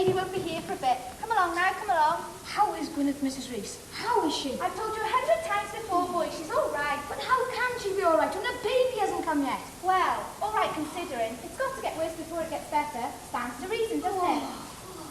lady won't be here for a bit. Come along now, come along. How is Gwyneth, Mrs. Reese? How is she? I've told you 100 times before, boy, she's all right. But how can she be all right when the baby hasn't come yet? Well, all right considering. It's got to get worse before it gets better. Stands to reason, doesn't it?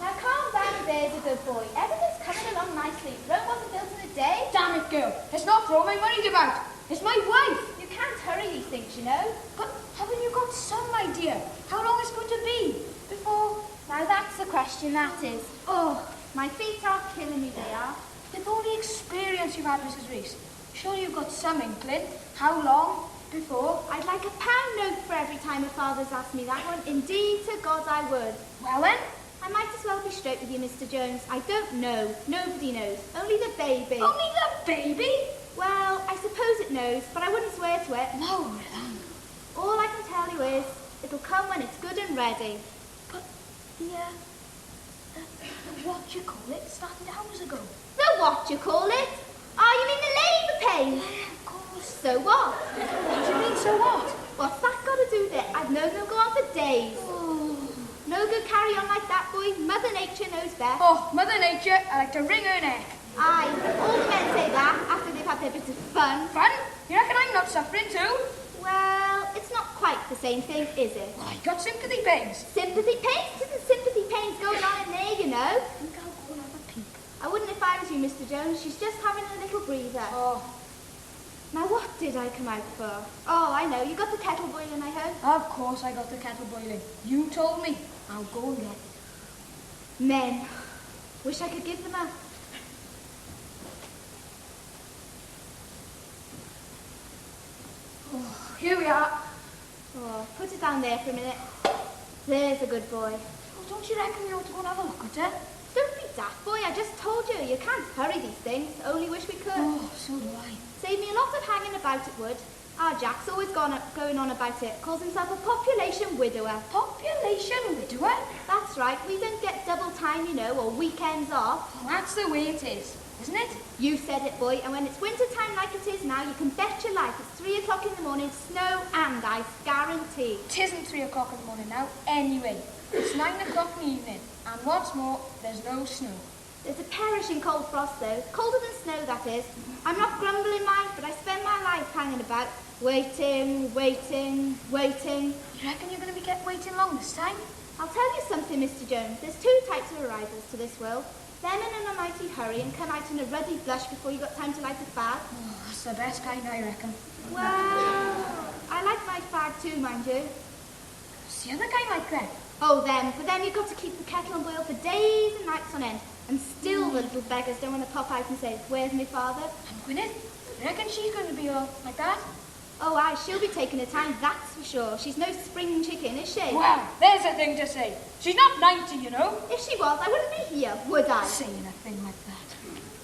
Now calm down, there's a good boy. Everything's coming along nicely. Rome wasn't built in a day. Damn it, girl. Let's not throw my money about. It's my wife. You can't hurry these things, you know. But haven't you got some idea how long it's going to be before... Now that's the question, that is. Oh, my feet are killing me, they are. With all the experience you've had, Mrs. Reese, surely you've got some inkling. How long before? I'd like £1 note for every time a father's asked me that one. Indeed, to God I would. Well then? I might as well be straight with you, Mr. Jones. I don't know. Nobody knows. Only the baby. Only the baby? Well, I suppose it knows, but I wouldn't swear to it. No, then. All I can tell you is, it'll come when it's good and ready. But the what you call it started hours ago. The what you call it? Oh, you mean the labour pains? Yeah, of course. So what? What do you mean, so what? What's that got to do with it? I've known them go on for days. Oh. No good carry on like that, boy. Mother Nature knows best. Oh, Mother Nature, I like to wring her neck. Aye, all the men say that after they've had their bit of fun. Fun? You reckon I'm not suffering too? Well, it's not quite the same thing, is it? Well, I got sympathy pains. Sympathy pains? Isn't sympathy pains going on in there, you know? I think I'll go and have a peek. I wouldn't if I was you, Mr. Jones. She's just having a little breather. Oh. Now, what did I come out for? Oh, I know. You got the kettle boiling, I heard. Of course I got the kettle boiling. You told me. I'll go and get it. Men. Wish I could give them a... Oh, here we are. Oh, put it down there for a minute. There's a good boy. Oh, don't you reckon we ought to go and have a look at her? Don't be daft, boy. I just told you. You can't hurry these things. Only wish we could. Oh, so do I. Save me a lot of hanging about, it would. Our Jack's always going on about it. Calls himself a population widower. Population widower? That's right. We don't get double time, you know, or weekends off. Oh, that's the way it is, isn't it? You said it, boy. And when it's winter time like it is now, you can bet your life it's 3 o'clock in the morning, snow and ice, guaranteed. It isn't 3 o'clock in the morning now, anyway. It's 9 o'clock in the evening. And what's more, there's no snow. There's a perishing cold frost, though. Colder than snow, that is. I'm not grumbling, mind, but I spend my life hanging about, waiting, waiting, waiting. You reckon you're going to be waiting long this time? I'll tell you something, Mr. Jones. There's 2 types of arrivals to this world. Them in an almighty hurry and come out in a ruddy blush before you got time to light a fag. Oh, that's the best kind, I reckon. Well, I like my fag too, mind you. What's the other kind like then? Oh, them. But then you've got to keep the kettle on boil for days and nights on end. And still the little beggars don't want to pop out and say, where's my father? And Gwyneth, you reckon she's going to be all like that? Oh, aye, she'll be taking her time, that's for sure. She's no spring chicken, is she? Well, there's a thing to say. She's not 90, you know. If she was, I wouldn't be here, would I? Saying a thing like that.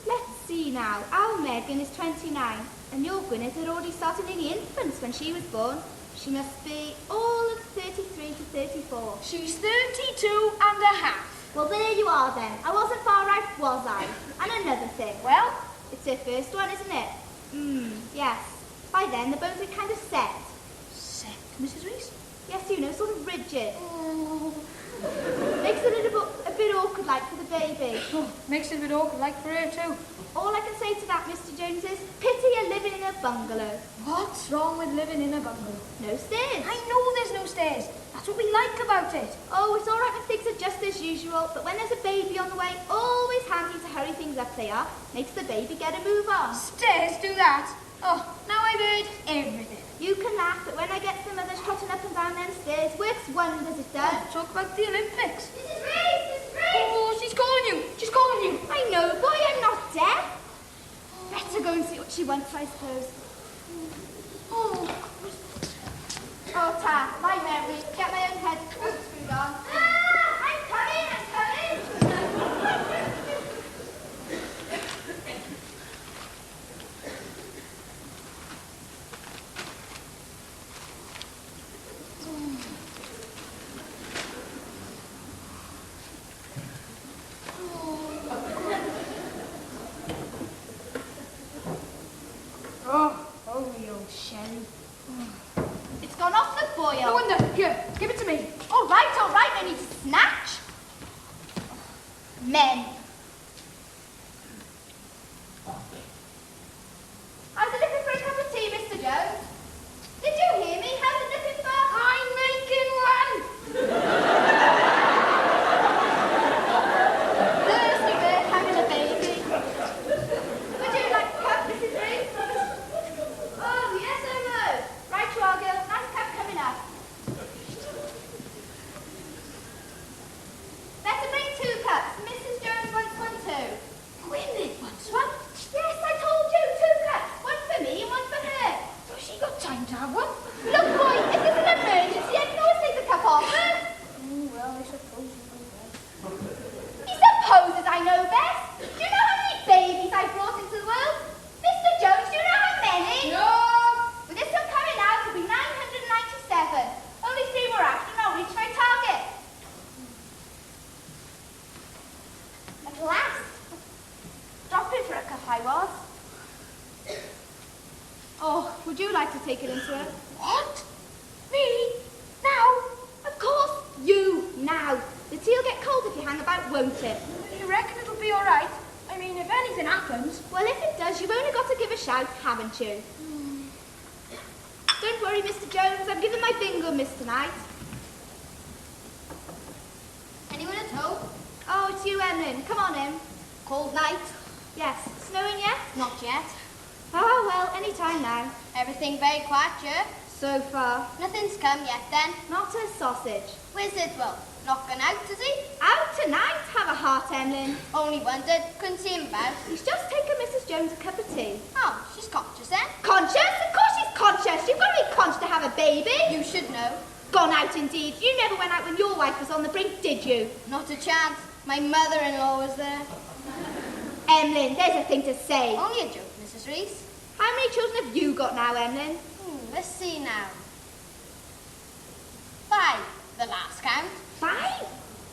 Let's see now. Our Megan is 29, and your Gwyneth had already started in the infants when she was born. She must be all of 33 to 34. She's 32 and a half. Well, there you are then. I wasn't far out, was I? And another thing. Well? It's her first one, isn't it? Yes. By then, the bones are kind of set. Set, Mrs. Reese? Yes, you know, sort of rigid. Oh. Makes it a bit awkward like for the baby. Oh, makes it a bit awkward like for her too. All I can say to that, Mr. Jones, is pity you're living in a bungalow. What's wrong with living in a bungalow? No stairs. I know there's no stairs. That's what we like about it. Oh, it's all right when things are just as usual, but when there's a baby on the way, always handy to hurry things up they are. Makes the baby get a move on. Stairs do that? Oh, now I've heard everything. You can laugh, but when I get some others trotting up and down them stairs, works wonders, it does. Talk about the Olympics. Mrs. Reese! Mrs. Reese! Oh, she's calling you. She's calling you. I know, boy, I'm not deaf. Better go and see what she wants, I suppose. Oh, Ta, my Mary, get my own head screwed on. I'm coming, I'm coming. Oh, the old sherry. It's gone off the boil. No wonder. Here, men. How's it looking for a cup of tea, Mr. Jones? Did you hear me? How's it looking for? I'm making one! Thirsty bird having a baby. Would you like a cup, Mrs. Reese? Oh, yes, I would. Right you are, girl. Nice cup coming up. Better bring 2 cups. Mrs. Jones wants one too. Gwyneth wants one. Yes, I told you. 2 cups. One for me and one for her. Has she got time to have one? Look, boy, if there's an emergency, I can always take the cup off her. Well, I suppose you know that. He supposes I know best. Do you know how many babies I've brought into the world? Mr. Jones, do you know how many? No! With this one coming out, it'll be 997. Only 3 more after and I'll reach my target. At last. Dropping for a cup I was. Oh, would you like to take it into her? What? Me? Now? Of course, you now. The tea'll get cold if you hang about, won't it? You reckon it'll be all right? I mean, if anything happens. Well, if it does, you've only got to give a shout, haven't you? Don't worry, Mr. Jones. I'm giving my bingo miss tonight. Anyone at home? Oh, it's you, Emlyn. Come on in. Cold night? Yes. Snowing yet? Not yet. Oh, well, any time now. Everything very quiet, yeah? So far. Nothing's come yet then. Not a sausage. Where's Idwell? Not gone out, is he? Out tonight? Have a heart, Emlyn. Only wondered. Couldn't see him about. He's just taken Mrs. Jones a cup of tea. Oh, she's conscious then? Conscious? Of course she's conscious. You've got to be conscious to have a baby. You should know. Gone out indeed. You never went out when your wife was on the brink, did you? Not a chance. My mother-in-law was there. Emlyn, there's a thing to say. Only a joke, Mrs. Reese. How many children have you got now, Emlyn? Let's see now. 5, the last count. 5?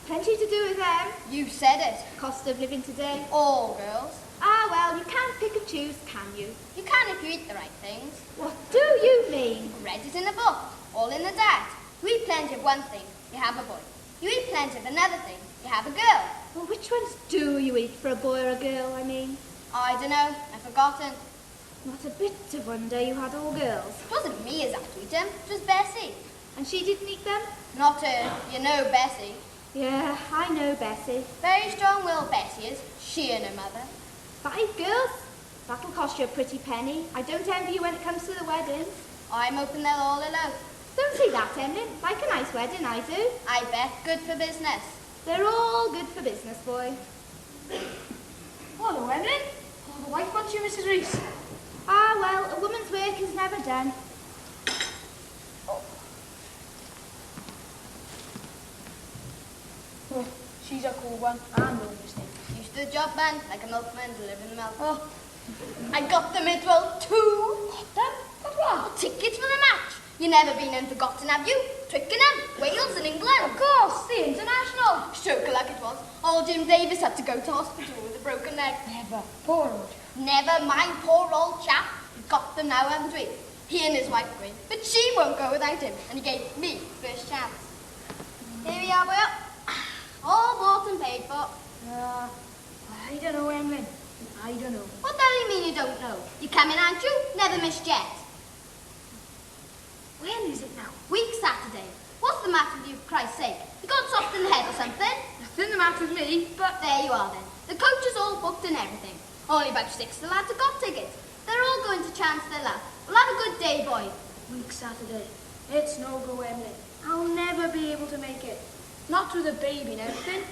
Plenty to do with them. You said it. Cost of living today. All girls. Ah, well, you can't pick and choose, can you? You can if you eat the right things. What do you mean? Read it in the book. All in the diet. You eat plenty of one thing, you have a boy. You eat plenty of another thing, you have a girl. Well, which ones do you eat for a boy or a girl, I mean? I don't know. I've forgotten. Not a bit of wonder you had all girls. It wasn't me as had to eat them. It was Bessie. And she didn't eat them? Not her. You know Bessie. Yeah, I know Bessie. Very strong-willed Bessie is. She and her mother. 5 girls? That'll cost you a pretty penny. I don't envy you when it comes to the weddings. I'm hoping they'll all elope. Don't say that, Emlyn. Like a nice wedding, I do. I bet. Good for business. They're all good for business, boy. Hello, Emlyn. Oh, the wife wants you, Mrs. Reese. Ah, well, a woman's work is never done. Oh, she's a cool one. And no mistake. Used to the job, man. Like a milkman delivering the milk. Oh, I got them as well, too. got them? Got what? Tickets for the match. You never been and forgotten, have you? Twickenham, Wales and England. Of course, the international. Stroke like it was. Old Jim Davis had to go to hospital with a broken leg. Never. Poor old. Never mind, poor old chap. We've got them now, haven't we? He and his wife are in, but she won't go without him, and he gave me first chance. Here we are, Will. All bought and paid for. I don't know, Emlyn. I don't know. What the hell you mean you don't know? You coming, aren't you? Never missed yet. When is it now? Week Saturday. What's the matter with you, for Christ's sake? You got soft in the head or something? Nothing the matter with me, but... There you are then. The coach is all booked and everything. Only about 6 of the lads have got tickets. They're all going to chance their luck. We'll have a good day, boy. Week Saturday. It's no go, Emlyn. I'll never be able to make it. Not with a baby and everything.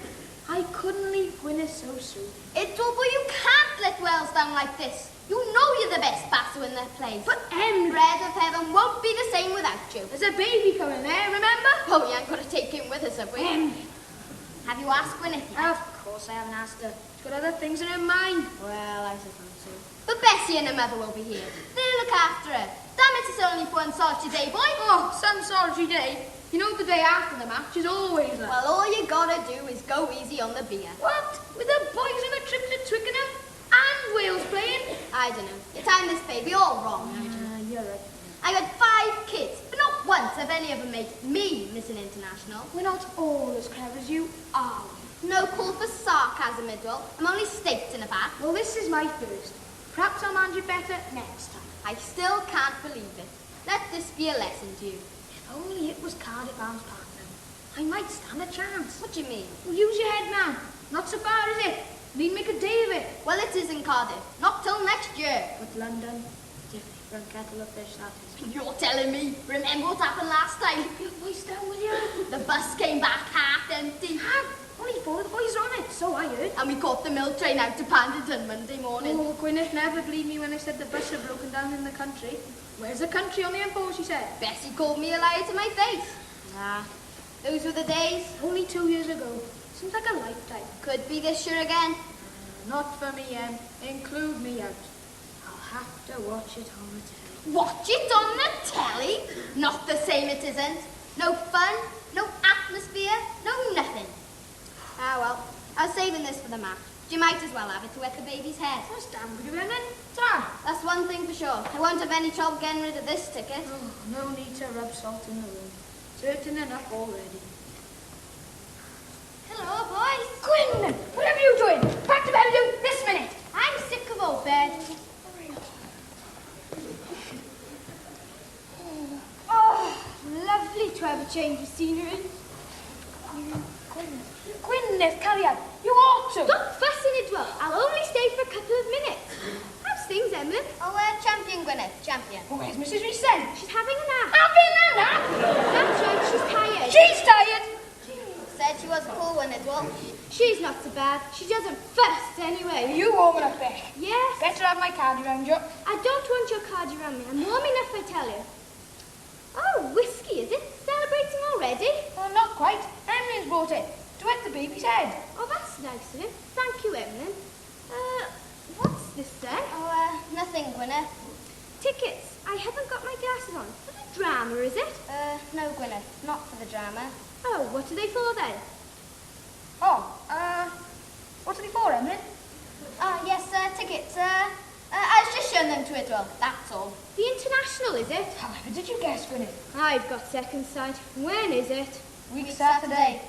I couldn't leave Gwyneth so soon. It's all, but you can't let Wells down like this. You know you're the best passer in their place. But Bread of heaven won't be the same without you. there's a baby coming there, remember? Oh, we ain't got to take him with us, have we? Have you asked Gwyneth yet? Of course I haven't asked her. She's got other things in her mind. Well, I suppose so. But Bessie and her mother will be here. They'll look after her. Damn it, it's only for one solitary day, boy. Oh, some solitary day. You know the day after the match is always like... Well, all you gotta do is go easy on the beer. What? With the boys on a trip to Twickenham and Wales playing? I don't know. You timed this baby all wrong. You're right. I had 5 kids, but not Not once have any of them made me Miss International. We're not all as clever as you, are we? No call for sarcasm, Idwell. I'm only stating a fact. Well, this is my first. Perhaps I'll manage it better next time. I still can't believe it. Let this be a lesson to you. If only it was Cardiff Arms partner, I might stand a chance. What do you mean? Well, use your head, man. Not so far, is it? Need make a day of it. Well, it is in Cardiff. Not till next year. But London, different kettle of fish, that is. You're telling me. Remember what happened last time? Keep your voice down, will you? The bus came back half empty. Only 4 of the boys are on it, so I heard. And we caught the mill train out to Paddington Monday morning. Oh, Gwyneth never believed me when I said the bus had broken down in the country. Where's the country on the M4, she said? Bessie called me a liar to my face. Nah, those were the days. Only 2 years ago. Seems like a lifetime. Could be this year again. Not for me, Em. Include me out. I'll have to watch it on the telly. Watch it on the telly? Not the same it isn't. No fun, no atmosphere, no nothing. Ah well, I was saving this for the match. You might as well have it to wet the baby's head. What's damn good then? Ta! That's one thing for sure. I won't have any trouble getting rid of this ticket. Oh, no need to rub salt in the wound. Certain enough already. Hello, boys. Gwyn! What are you doing? Back to bed with you this minute! I'm sick of old bed. Oh, lovely to have a change of scenery. Gwyneth, Carrier, you ought to! Stop fussing, Idwell. I'll only stay for a couple of minutes. How's things, Emily? Oh, champion, Gwyneth, champion. Oh, where's Mrs. Reese then? She's having a nap. Having a nap? That's right, she's tired. She's tired! Said she was a cool one, Idwell. She's not so bad. She doesn't fuss anyway. You warming up, Beck? Yes. Better have my card around you. I don't want your card around me. I'm warm enough, I tell you. Oh, whiskey, is it? Celebrating already? Oh, not quite. Emily's brought it. To wet the baby's head. Oh, that's nice of him. Thank you, Emily. What's this then? Oh, nothing, Gwyneth. Tickets. I haven't got my glasses on. For the drama, is it? No, Gwyneth. Not for the drama. Oh, what are they for then? Oh, what are they for, Emily? Yes, tickets. I was just showing them to Idwell, that's all. The International, is it? However did you guess, Gwyneth? I've got second sight. When is it? Week Saturday.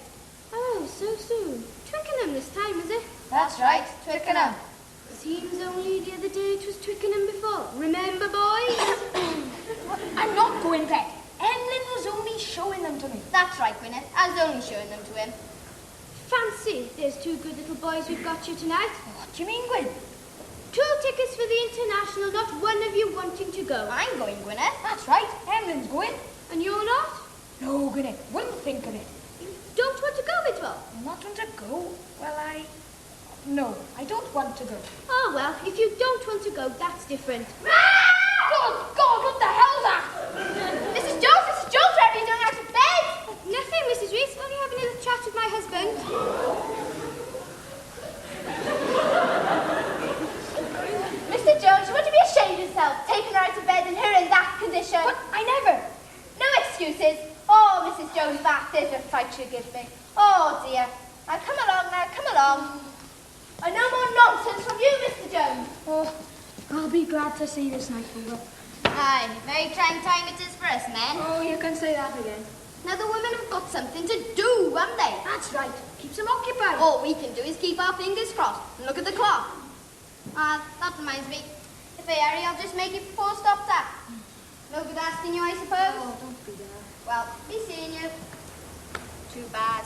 Oh, so soon. Twickenham this time, is it? That's right, Twickenham. Seems only the other day it was Twickenham before. Remember, boys? I'm not going, Beck. Emlyn was only showing them to me. That's right, Gwyneth. I was only showing them to him. Fancy, there's 2 good little boys we've got here tonight. What do you mean, Gwyn? 2 tickets for the International, not one of you wanting to go. I'm going, Gwyneth. That's right, Emlyn's going. And you're not? No, Gwyneth, wouldn't think of it. You don't want to go, Idwell? You not want to go? Well, No, I don't want to go. Oh, well, if you don't want to go, that's different. Good God, what the hell's that? Mrs. Jones, where are you doing out of bed? Nothing, Mrs. Reese. Only having a little chat with my husband. Mr. Jones, you ought to be ashamed of yourself, taking her out of bed and her in that condition. But I never. No excuses. Oh, Mrs. Jones, that is a fright you give me. Oh, dear. Now, come along. And no more nonsense from you, Mr. Jones. Oh, I'll be glad to see this night over. Aye, very trying time it is for us, men. Oh, you can say that again. Now, the women have got something to do, haven't they? That's right. Keeps them occupied. All we can do is keep our fingers crossed and look at the clock. That reminds me. If I hurry, I'll just make it before stop tap. No good asking you, I suppose? Oh, don't be there. Well, be seeing you. Too bad.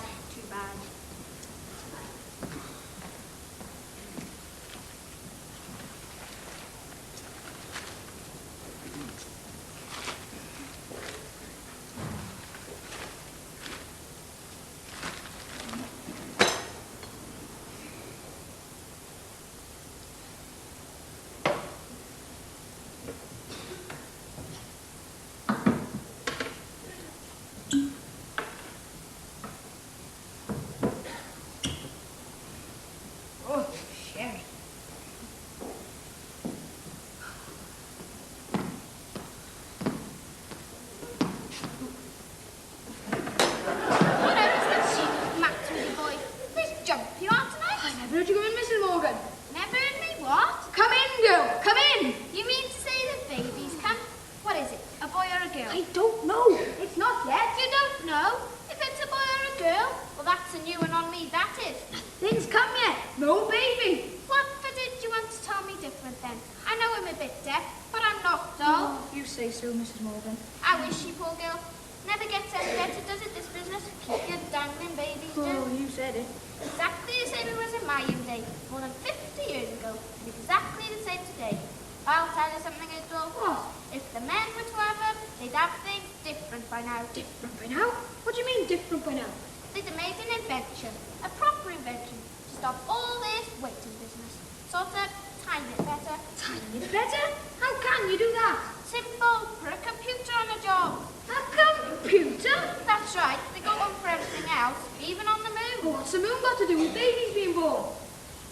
on you and on me, that is. Things come yet. No baby. What for did you want to tell me different then? I know I'm a bit deaf, but I'm not dull. Oh, you say so, Mrs. Morgan. I wish she, poor girl. Never gets any better, does it, this business? Keep your dangling babies, do. Oh, you said it. Exactly the same it was in my young day, more than 50 years ago, and exactly the same today. I'll tell you something, Adol. What? If the men were to have them, they'd have things different by now. Different by now? What do you mean different by now? They'd have made an invention, a proper invention, to stop all this waiting business. Sort of time it better. Time it better? How can you do that? Simple, put a computer on a job. A computer? That's right, they go on for everything else, even on the moon. What's the moon got to do with babies being born?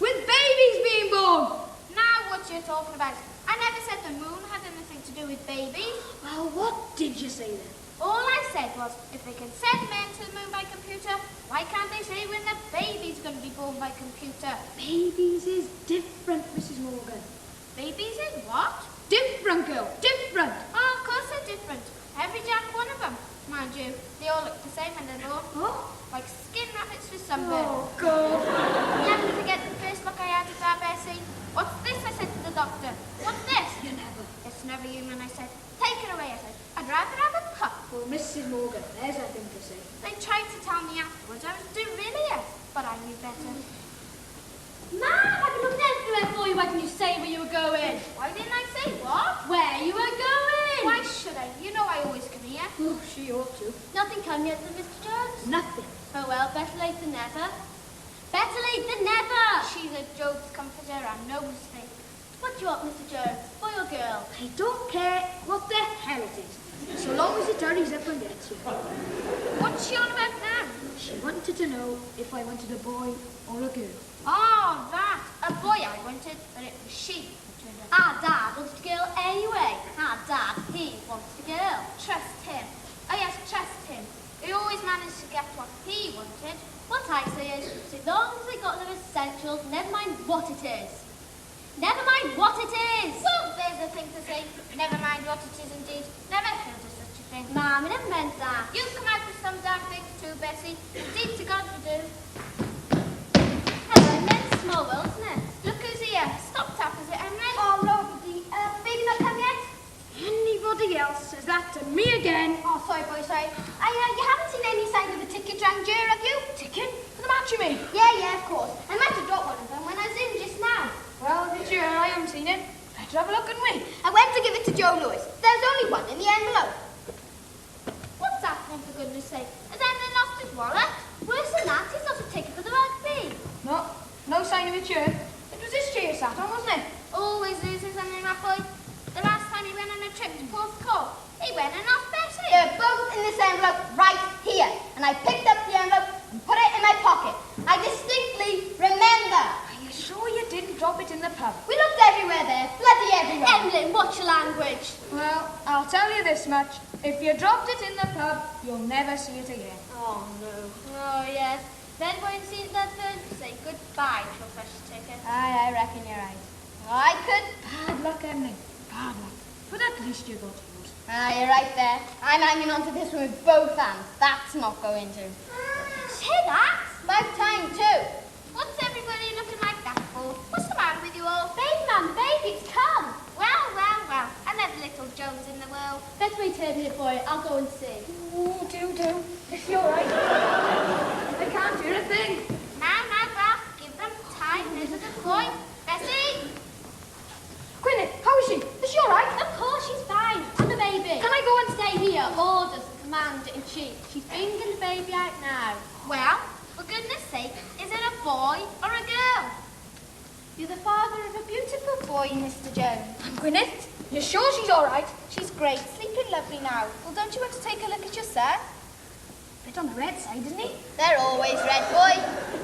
With babies being born! Now what you're talking about. I never said the moon had anything to do with babies. Well, what did you say then? All I said was, if they can send men to the moon by computer, why can't they say when the baby's going to be born by computer? Babies is different, Mrs. Morgan. Babies is what? Different, girl, different. Oh, of course they're different. Every jack one of them. Mind you, they all look the same when they're born. Oh? Like skin rabbits with sunburn. Oh, God. Never forget the first look I had at our Bessie. What's this? I said to the doctor. What's this? You never. It's never human, I said. Take it away, I said. I'd rather have a pup. Well, Mrs. Morgan, there's a thing to say. They tried to tell me afterwards I was delirious, but I knew better. Ma, I've been looking everywhere for you. Why didn't you say where you were going? Why didn't I say what? Where you were going? Why should I? You know I always come here. Oh, she ought to. Nothing come yet, then, Mr. Jones? Nothing. Oh well, better late than never. Better late than never! She's a Job's comforter and no mistake. What do you want, Mr. Jones? Boy or girl? I don't care what the hell it is, so long as it hurries up and gets you. What's she on about now? She wanted to know if I wanted a boy or a girl. Oh, that. A boy I wanted, but it was she who turned up. Our dad wants a girl anyway. Our dad, he wants a girl. Trust him. Oh yes, trust him. He always managed to get what he wanted. What I say is, so long as they got their essentials, never mind what it is. Never mind what it is! Well, there's a thing to say. Never mind what it is indeed. Never heard of such a thing. Ma'am, I never meant that. You come out with some damn things too, Bessie. Indeed to God you do. Hello, men's small world, isn't it? Look who's here. Stop tap, is it, Henry? Oh, Lord, the baby not come yet? Anybody else says that to me again? Oh, sorry, boy, sorry. You haven't seen any sign of the ticket round here, have you? Ticket? For the match, you mean? Yeah, of course. I might have dropped one of them when I was in just now. Well, did you? I haven't seen it. Better have a look, and we. I went to give it to Joe Lewis. There's only one in the envelope. What's that then, for goodness sake? Has Henry lost his wallet? Worse than that, he's lost a ticket for the rugby. No sign of it here. It was this chair you sat on, wasn't it? Always loses Henry, my boy. The last time he went on a trip to Porth Court, he went and lost Bessie. They're both in this envelope right here. And I picked up the envelope and put it in my pocket. I distinctly remember. Are you sure you didn't drop it in the pub? We looked everywhere there. Bloody everywhere. Emlyn, watch your language. Well, I'll tell you this much. If you dropped it in the pub, you'll never see it again. Oh, no. Oh, yes. Then when you see that bird, say goodbye to a fresh ticket. I reckon you're right. I could. Bad luck, Emily. Bad luck. But at least you got yours. You're right there. I'm hanging on to this one with both hands. That's not going to. Say that? About time, too. What's everybody looking like that for? What's the matter with you all? Baby, man, baby's come. Well. Another little Jones in the world. Let's wait here, boy. I'll go and see. Ooh, do. If you're right. I can't hear a thing. Now, Ralph, give them time. This is a boy. Bessie? Gwyneth, how is she? Is she all right? Of course she's fine. And the baby. Can I go and Stay here. Orders the commander-in-chief. She's bringing the baby out now. Well, for goodness sake, is it a boy or a girl? You're the father of a beautiful boy, Mr. Jones. Gwyneth, you sure she's all right? She's great. Sleeping lovely now. Well, don't you want to take a look at your son? Bit on the red side, isn't he? They're always red, boy.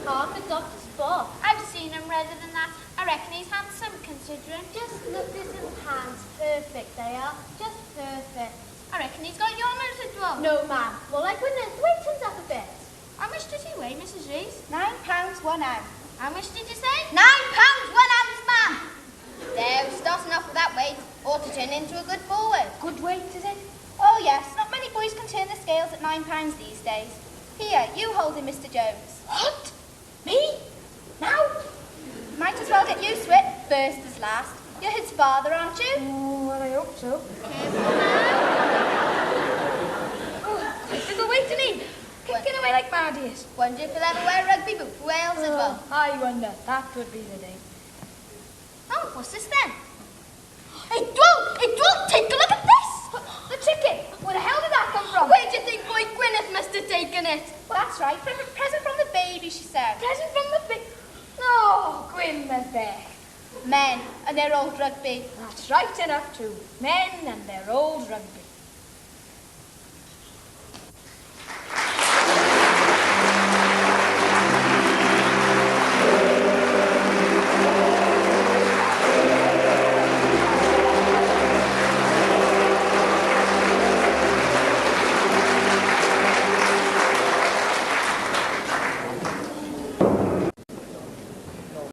Half a doctor's sport. I've seen him redder than that. I reckon he's handsome, considering. Just look at his hands. Perfect they are. Just perfect. I reckon he's got your nose as well. No, ma'am. Well, like when the weight turns up a bit. How much does he weigh, Mrs. Rees? £9 1 ounce. How much did you say? £9 1 ounce, ma'am. There, we're starting off with that weight. Ought to turn into a good forward. Good weight, is it? Oh, yes. Not many boys can turn the scales at £9 these days. Here, you hold him, Mr. Jones. What? Me? Now? Might as well get used to it, first as last. You're his father, aren't you? Oh, well, I hope so. Careful now. Oh, quick little waiting in. Kicking away like mad ears. Wonder if he'll ever wear rugby boots for Wales as well. I wonder. That would be the day. Oh, what's this then? Hey, Dwell, take a look at this! The ticket! Where the hell did that come from? Where do you think boy Gwyneth must have taken it? Well, that's right. Present from the baby, she said. Present from the big... No, Gwyneth there. Men and their old rugby. That's right enough too. Men and their old rugby.